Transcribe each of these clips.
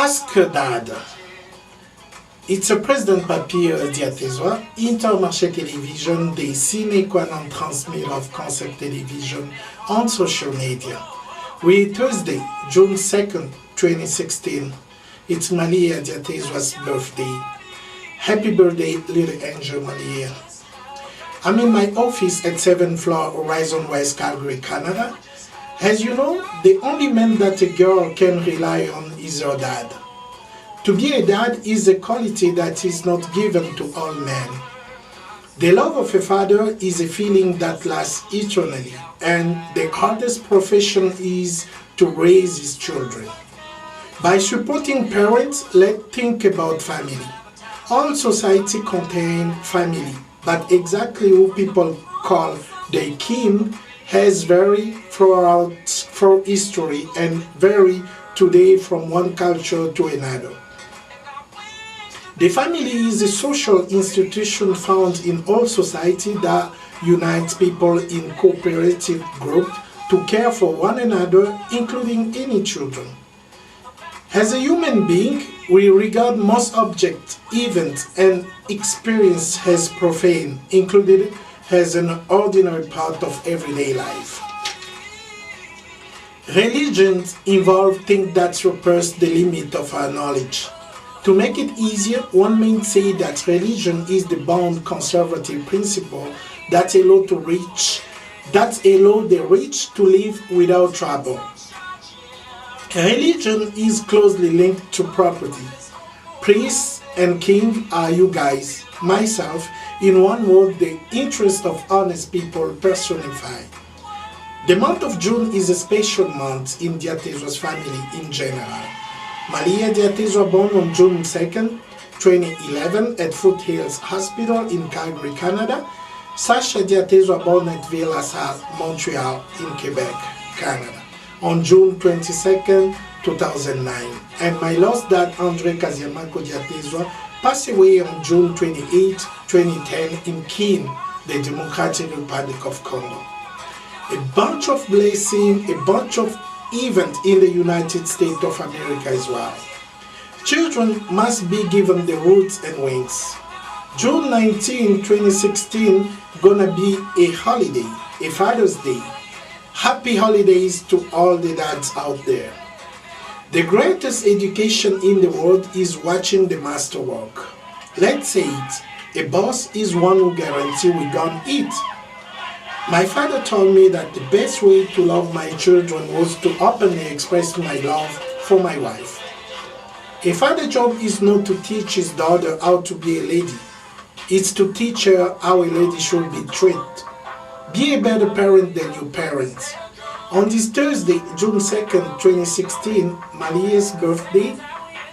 Ask Dad. It's a President Papier Diatezoa, Intermarchés Télévision, des ciné-quanon transmis of concept television on social media. We Thursday, June 2nd, 2016. It's Malia Diatezoa's birthday. Happy birthday, little angel Malia. I'm in my office at 7th floor Horizon West, Calgary, Canada. As you know, the only man that a girl can rely on is her dad. To be a dad is a quality that is not given to all men. The love of a father is a feeling that lasts eternally, and the hardest profession is to raise his children. By supporting parents, let's think about family. All society contains family, but exactly who people call their kin has varied throughout history and vary today from one culture to another. The family is a social institution found in all society that unites people in cooperative groups to care for one another, including any children. As a human being, we regard most objects, events, and experiences as profane, included as an ordinary part of everyday life. Religions involve things that surpass the limit of our knowledge. To make it easier, one may say that religion is the bound conservative principle that allow the rich to live without trouble. Religion is closely linked to property. Priests and king are you guys, myself, in one word, the interest of honest people personified. The month of June is a special month in Diatezoa's family in general. Malia Diatezoa, born on June 2nd, 2011 at Foothills Hospital in Calgary, Canada. Sasha Diatezoa, born at Ville-la-Salle, Montreal in Quebec, Canada, on June 22nd, 2009. And my lost dad, André Kaziamako Diatezoa, passed away on June 28, 2010 in Keene, the Democratic Republic of Congo. A bunch of blessings, a bunch of events in the United States of America as well. Children must be given the roots and wings. June 19, 2016, gonna be a holiday, a Father's Day. Happy holidays to all the dads out there. The greatest education in the world is watching the master work. Let's say it, a boss is one who guarantees we gonna eat. My father told me that the best way to love my children was to openly express my love for my wife. A father's job is not to teach his daughter how to be a lady. It's to teach her how a lady should be treated. Be a better parent than your parents. On this Thursday, June 2nd, 2016, Malia's birthday,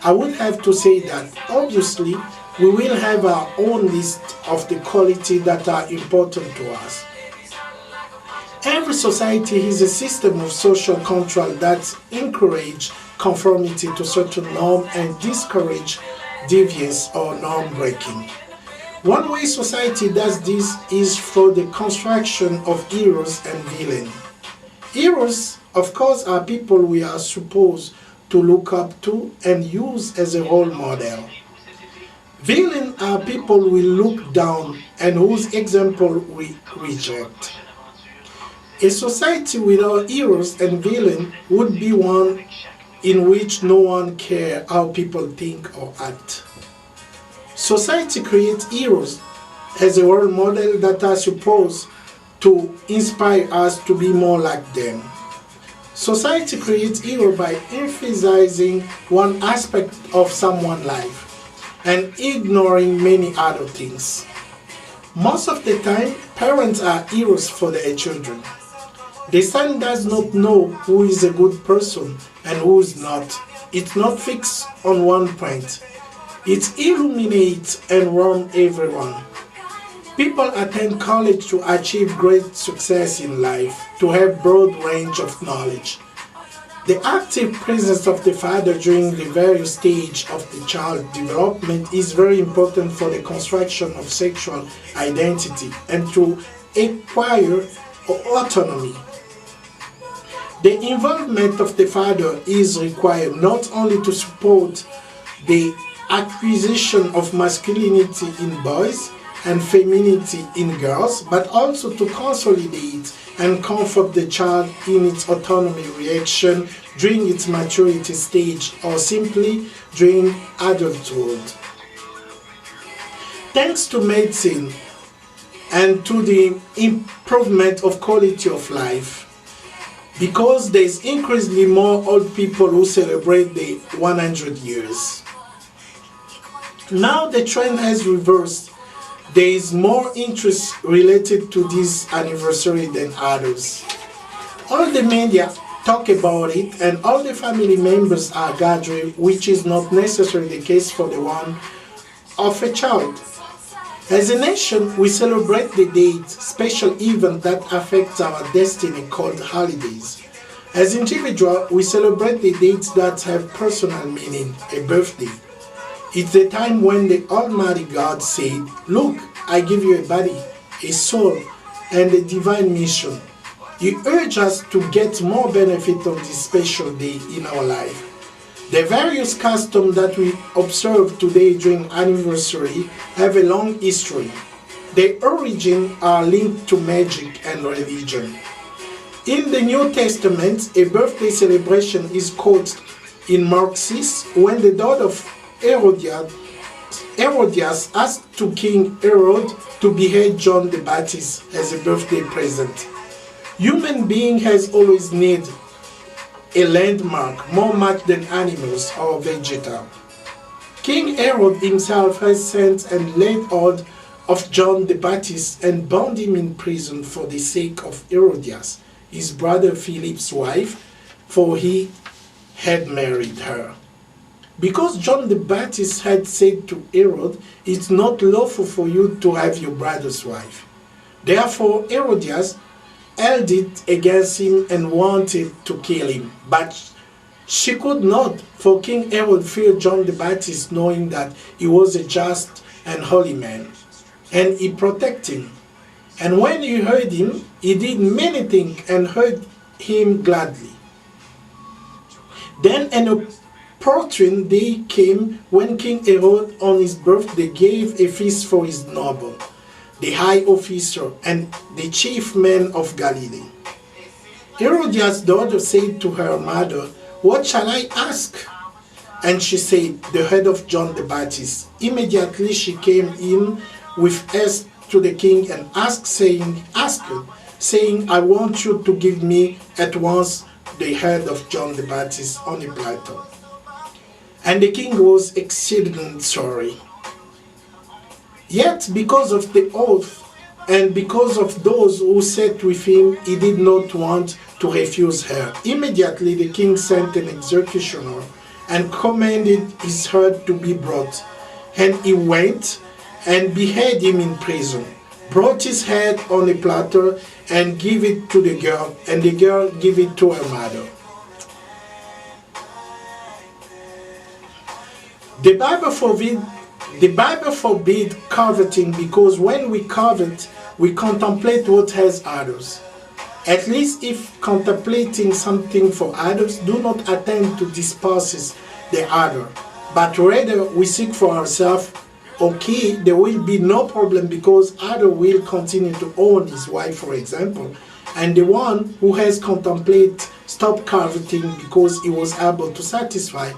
I would have to say that obviously we will have our own list of the qualities that are important to us. Every society is a system of social control that encourages conformity to certain norms and discourage deviance or norm breaking. One way society does this is through the construction of heroes and villains. Heroes, of course, are people we are supposed to look up to and use as a role model. Villains are people we look down and whose example we reject. A society without heroes and villains would be one in which no one cares how people think or act. Society creates heroes as a role model that are supposed to inspire us to be more like them. Society creates heroes by emphasizing one aspect of someone's life and ignoring many other things. Most of the time, parents are heroes for their children. The son does not know who is a good person and who is not. It's not fixed on one point. It illuminates and warms everyone. People attend college to achieve great success in life, to have broad range of knowledge. The active presence of the father during the various stages of the child development is very important for the construction of sexual identity and to acquire autonomy. The involvement of the father is required not only to support the acquisition of masculinity in boys and femininity in girls, but also to consolidate and comfort the child in its autonomy reaction during its maturity stage or simply during adulthood. Thanks to medicine and to the improvement of quality of life, because there is increasingly more old people who celebrate the 100 years. Now the trend has reversed. There is more interest related to this anniversary than others. All the media talk about it and all the family members are gathering, which is not necessarily the case for the one of a child. As a nation, we celebrate the dates, special events that affect our destiny called holidays. As individuals, we celebrate the dates that have personal meaning, a birthday. It's the time when the Almighty God said, "Look, I give you a body, a soul, and a divine mission." He urges us to get more benefit of this special day in our life. The various customs that we observe today during anniversary have a long history. Their origins are linked to magic and religion. In the New Testament, a birthday celebration is quoted in Mark 6 when the daughter of Herodias asked to King Herod to behead John the Baptist as a birthday present. Human being has always needed a landmark more much than animals or vegetal. King Herod himself has sent and laid hold of John the Baptist and bound him in prison for the sake of Herodias, his brother Philip's wife, for he had married her. Because John the Baptist had said to Herod, "It's not lawful for you to have your brother's wife." Therefore Herodias held it against him and wanted to kill him. But she could not, for King Herod feared John the Baptist, knowing that he was a just and holy man, and he protected him. And when he heard him, he did many things and heard him gladly. Then an opportune day came when King Herod on his birthday gave a feast for his noble, the high officer, and the chief men of Galilee. Herodias' daughter said to her mother, "What shall I ask?" And she said, "The head of John the Baptist." Immediately she came in with haste to the king and asked, saying, "I want you to give me at once the head of John the Baptist on a platter." And the king was exceedingly sorry. Yet because of the oath and because of those who sat with him, he did not want to refuse her. Immediately the king sent an executioner and commanded his head to be brought. And he went and beheaded him in prison, brought his head on a platter and gave it to the girl, and the girl gave it to her mother. The Bible forbids coveting because when we covet, we contemplate what has others. At least if contemplating something for others, do not attempt to dispossess the other, but rather we seek for ourselves. Okay, there will be no problem because other will continue to own his wife, for example, and the one who has contemplated stop coveting because he was able to satisfy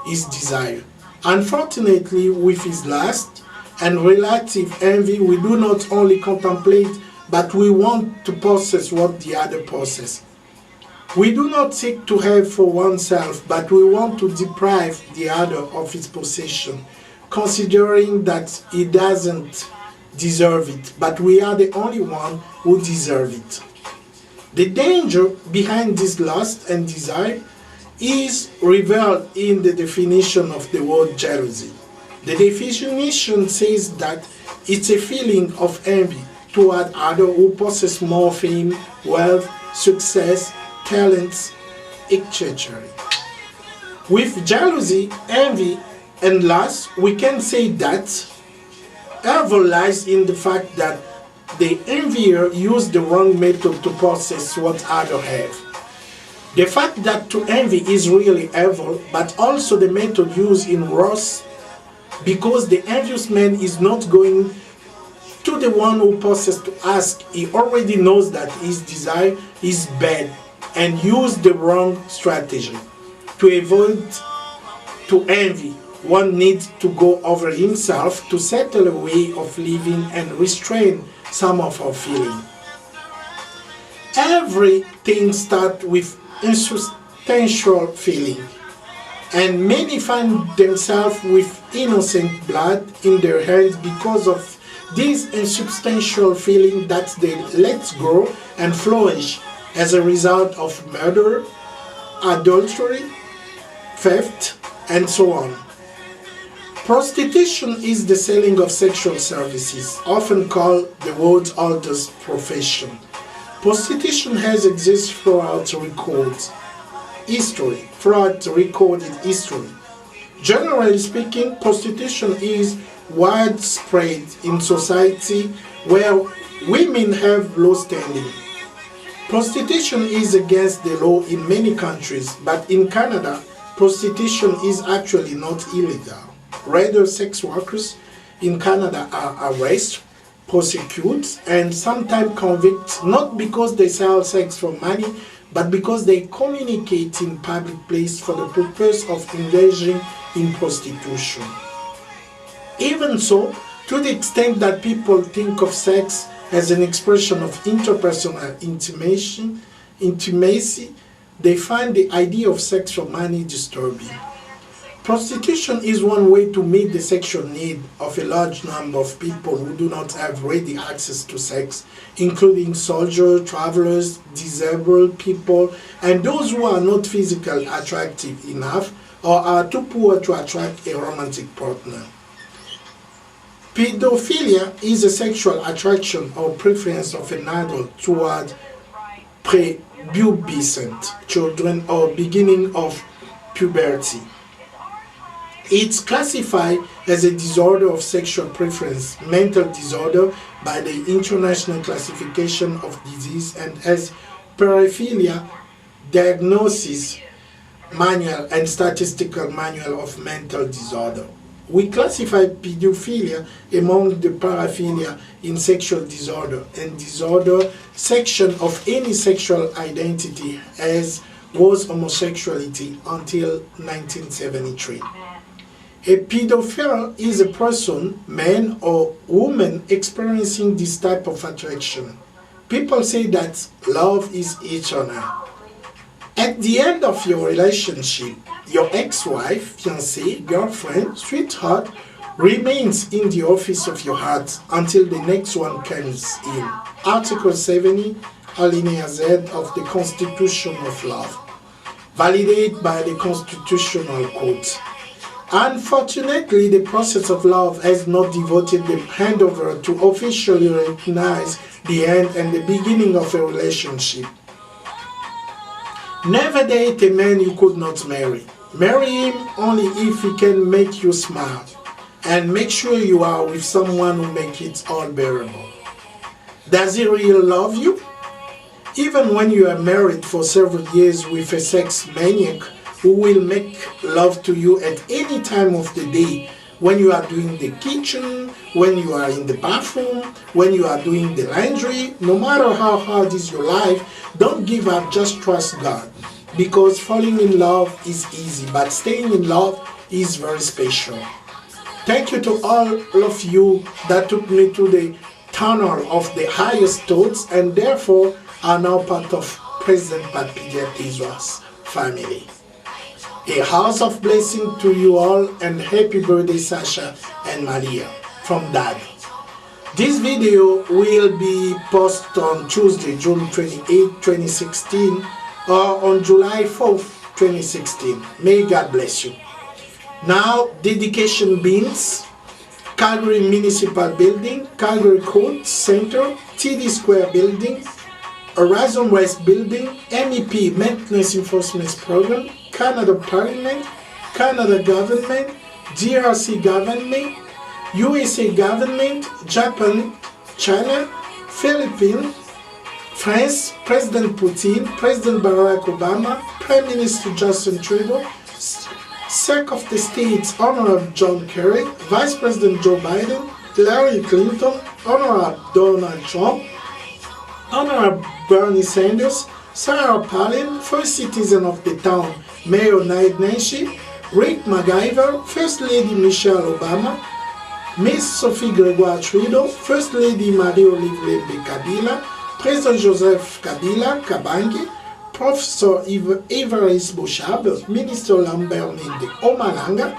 his desire. Unfortunately, with his lust and relative envy, we do not only contemplate, but we want to possess what the other possesses. We do not seek to have for oneself, but we want to deprive the other of its possession, considering that he doesn't deserve it, but we are the only one who deserve it. The danger behind this lust and desire is revealed in the definition of the word jealousy. The definition says that it's a feeling of envy toward others who possess more fame, wealth, success, talents, etc. With jealousy, envy, and lust, we can say that evil lies in the fact that the envier used the wrong method to possess what others have. The fact that to envy is really evil, but also the method used in wrath, because the envious man is not going to the one who pauses to ask. He already knows that his desire is bad and use the wrong strategy. To avoid to envy, one needs to go over himself to settle a way of living and restrain some of our feeling. Everything starts with insubstantial feeling, and many find themselves with innocent blood in their hands because of this insubstantial feeling that they let grow and flourish as a result of murder, adultery, theft, and so on. Prostitution is the selling of sexual services, often called the world's oldest profession. Prostitution has existed throughout recorded history. Generally speaking, prostitution is widespread in society where women have low standing. Prostitution is against the law in many countries, but in Canada, prostitution is actually not illegal. Rather, sex workers in Canada are arrested, prosecuted, and sometimes convicted not because they sell sex for money, but because they communicate in public place for the purpose of engaging in prostitution. Even so, to the extent that people think of sex as an expression of interpersonal intimacy, they find the idea of sex for money disturbing. Prostitution is one way to meet the sexual need of a large number of people who do not have ready access to sex, including soldiers, travelers, disabled people, and those who are not physically attractive enough or are too poor to attract a romantic partner. Pedophilia is a sexual attraction or preference of an adult toward prepubescent children or beginning of puberty. It's classified as a disorder of sexual preference, mental disorder by the International Classification of Disease, and as paraphilia diagnosis manual and statistical manual of mental disorder. We classify pedophilia among the paraphilia in sexual disorder and disorder section of any sexual identity, as was homosexuality until 1973. A pedophile is a person, man or woman, experiencing this type of attraction. People say that love is eternal. At the end of your relationship, your ex-wife, fiancée, girlfriend, sweetheart remains in the office of your heart until the next one comes in. Article 70, Alinéa Z of the Constitution of Love, validated by the Constitutional Court. Unfortunately, the process of love has not devoted the handover to officially recognize the end and the beginning of a relationship. Never date a man you could not marry. Marry him only if he can make you smile, and make sure you are with someone who makes it all bearable. Does he really love you? Even when you are married for several years with a sex maniac who will make love to you at any time of the day, when you are doing the kitchen, when you are in the bathroom, when you are doing the laundry, no matter how hard is your life, don't give up, just trust God. Because falling in love is easy, but staying in love is very special. Thank you to all of you that took me to the tunnel of the highest thoughts and therefore are now part of President Papidia Israel's family. A house of blessing to you all, and happy birthday Sasha and Maria from Dad. This video will be posted on Tuesday, June 28, 2016 or on July 4th, 2016. May God bless you. Now, dedication beans, Calgary Municipal Building, Calgary Court Center, TD Square Building, Horizon West Building, MEP Maintenance Enforcement Program, Canada Parliament, Canada Government, DRC Government, USA Government, Japan, China, Philippines, France, President Putin, President Barack Obama, Prime Minister Justin Trudeau, Secretary of the States Honorable John Kerry, Vice President Joe Biden, Hillary Clinton, Honorable Donald Trump, Honorable Bernie Sanders, Sarah Palin, First Citizen of the Town, Mayor Nate Nancy, Rick McIver, First Lady Michelle Obama, Miss Sophie Gregoire Trudeau, First Lady Marie-Olive Lembe Kabila, President Joseph Kabila Kabangi, Professor Évariste Bochab, Minister Lambert Mende Omalanga,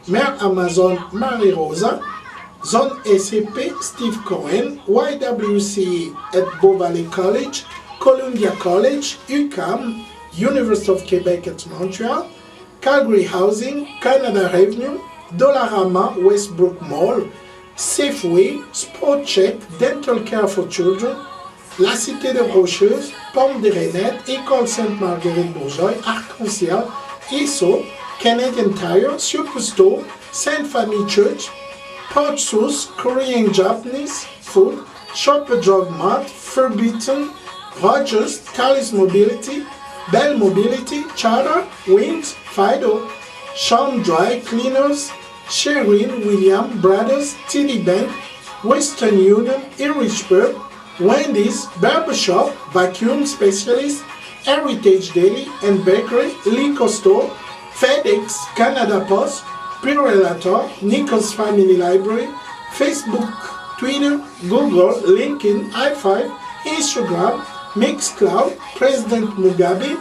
Maire Amazon Marie-Rosa, Zone SCP Steve Cohen, YWCA at Bow Valley College, Columbia College, UQAM, University of Quebec at Montreal, Calgary Housing, Canada Revenue, Dollarama Westbrook Mall, Safeway, Sport Check, Dental Care for Children, La Cité de Rocheuse, Pomme de Renette, École Sainte-Marguerite-Bourgeois, Arc-en-Ciel, ESSO, Canadian Tire, Superstore, Sainte Famille Church, Porch Sauce, Korean Japanese Food, Shopper Drug Mart, Forbidden, Rogers, Talis Mobility, Bell Mobility, Charter, Wings, Fido, Sean Dry Cleaners, Sherwin William Brothers, TD Bank, Western Union, Irishburg, Wendy's, Barbershop, Vacuum Specialist, Heritage Deli and Bakery, Liquor Store, FedEx, Canada Post, Purelator, Nichols Family Library, Facebook, Twitter, Google, LinkedIn, i5, Instagram, Mixcloud, President Mugabe,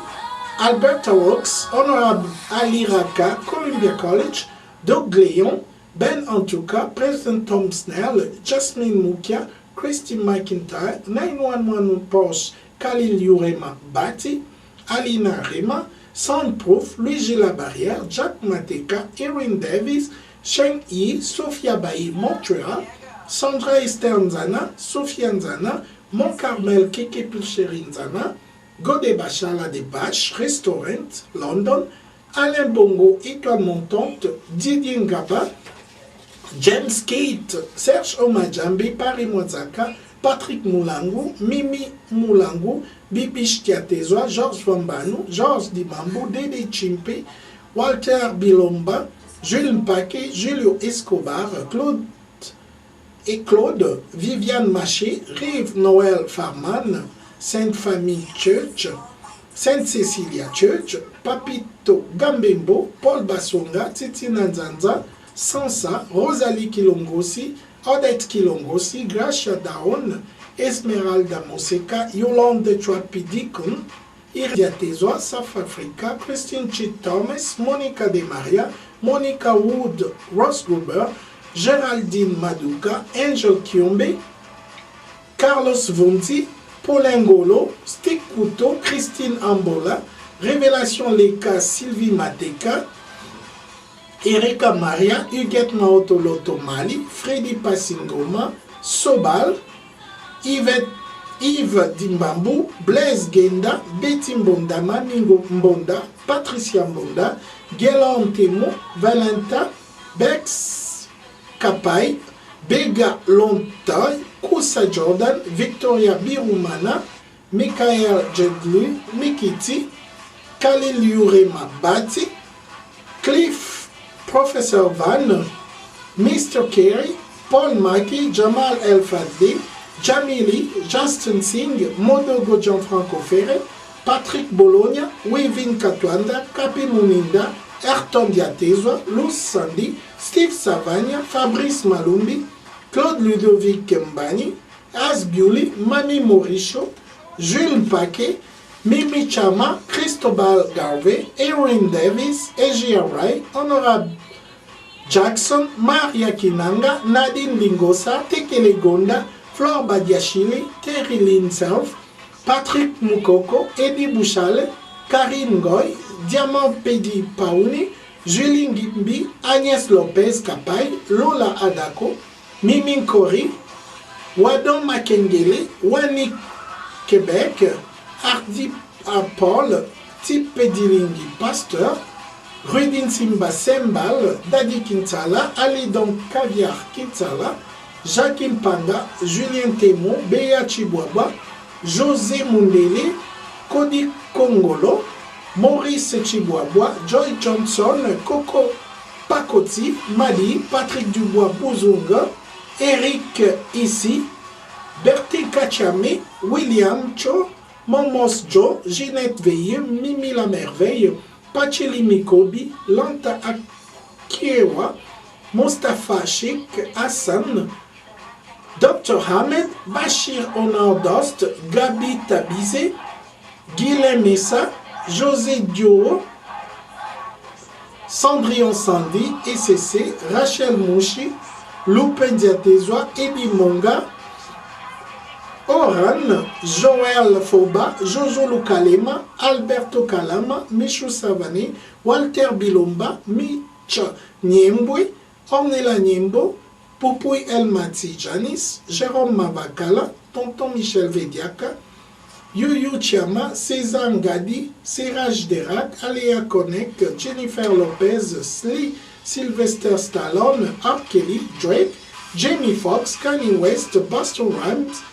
Alberta Works, Honorable Ali Raka, Columbia College, Doug Léon, Ben Antuka, President Tom Snell, Jasmine Mukia, Christine McIntyre, 911 Porsche, Khalil Yurema Bati, Alina Rema, Soundproof, Luigi Labarrière, Jack Mateka, Erin Davis, Sheng Yi, Sophia Bailly, Montreal, Sandra Esther Nzana, Sophia Nzana, Mont Carmel Keke Pilcheri Nzana, Godé Bachala des Baches, Restaurant, London, Alain Bongo, Étoile Montante, Didier Ngaba, James Kate, Serge Omajambi, Paris Mwazaka, Patrick Moulangu, Mimi Moulangu, Bibish Tiatezwa, Georges Vambanu, Georges Dimambo, Dede Chimpe, Walter Bilomba, Jules Mpaké, Julio Escobar, Claude, Viviane Maché, Rive Noël Farman, Sainte Famille Church, Sainte Cecilia Church, Papito Gambembo, Paul Basonga, Titi Nanzanza, Sansa, Rosalie Kilongosi, Odette Kilongosi, Gracia Daon, Esmeralda Moseka, Yolande Chouapidikun, Iria Tezoa, South Africa, Christine Chit Thomas, Monica De Maria, Monica Wood, Ross Gruber, Géraldine Maduka, Angel Kiombe, Carlos Vunti, Paulin Golo, Stick Couteau, Christine Ambola, Révélation Leka, Sylvie Mateka, Erika Maria, Huguette Maotoloto Mali, Freddy Passingoma, Sobal, Yves Dimbambu, Blaise Genda, Betty Mbonda, Mamingo Mbonda, Patricia Mbonda, Guélan Temo, Valenta, Bex Kapai, Bega Lontoy, Kousa Jordan, Victoria Birumana, Michael Jedlu, Mikiti, Khalil Yurema Bati, Cliff Professor Van, Mr. Kerry, Paul Maki, Jamal El Fadli, Jamili, Justin Singh, Modogo Gianfranco Ferre, Patrick Bologna, Wevin Katwanda, Kapi Muninda, Ayrton Diatezwa, Luz Sandy, Steve Savagna, Fabrice Malumbi, Claude Ludovic Kembani, Asbiuli, Mami Moricho, Jules Mpake, Mimi Chama, Cristobal Garvey, Erin Davis, Egia Rai, Honorable Jackson, Maria Kinanga, Nadine Lingosa, Tekele Gonda, Flor Badiachile, Terry Lynn Self, Patrick Mukoko, Eddie Bouchale, Karine Goy, Diamant Pedi Pauni, Julie Ngimbi, Agnès Lopez Kapay, Lola Adako, Mimine Kori, Wadon Makengele, Wanik Québec, Hardy Paul, Tip Pedilingi Pasteur, Rudin Simba Sembal, Daddy Kintala, Ali Don Caviar Kintala, Jacqueline Panda, Julien Témon, Béa Chibouaba, José Mundele, Cody Kongolo, Maurice Chiboisbois, Joy Johnson, Coco Pakoti, Madi, Patrick Dubois-Bouzonga, Eric Issi, Bertie Kachame, William Cho, Momos Joe, Ginette Veilleux, Mimi la Merveille, Pacheli Mikobi, Lanta Akiewa, Mustafa Sheikh Hassan, Dr. Ahmed, Bachir Honor Dost, Gabi Tabize, Guylain Messa, José Dioro, Cendrillon Sandy, ECC, Rachel Mouchi, Lupe Diatezoa, Ebi Monga, Oran, Joël Foba, Jojo Lukalema, Alberto Kalama, Michou Savane, Walter Bilomba, Mitch Niembwe, Ornella Niembo, Poupoui Elmati Janis, Jérôme Mabakala, Tonton Michel Vediaka, Yuyu Chiama, César Ngadi, Siraj Derak, Aléa Konek, Jennifer Lopez, Sly, Sylvester Stallone, R. Kelly, Drake, Jamie Foxx, Kanye West, Busta Rhymes,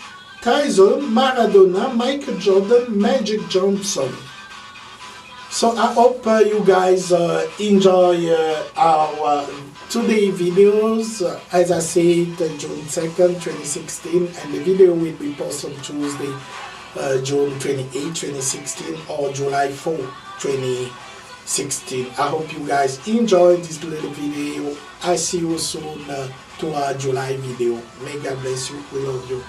Tyson, Maradona, Michael Jordan, Magic Johnson. So I hope you guys enjoy our today videos. As I said, June 2nd, 2016, and the video will be posted on Tuesday, June 28, 2016, or July 4, 2016. I hope you guys enjoyed this little video. I see you soon to our July video. May God bless you. We love you.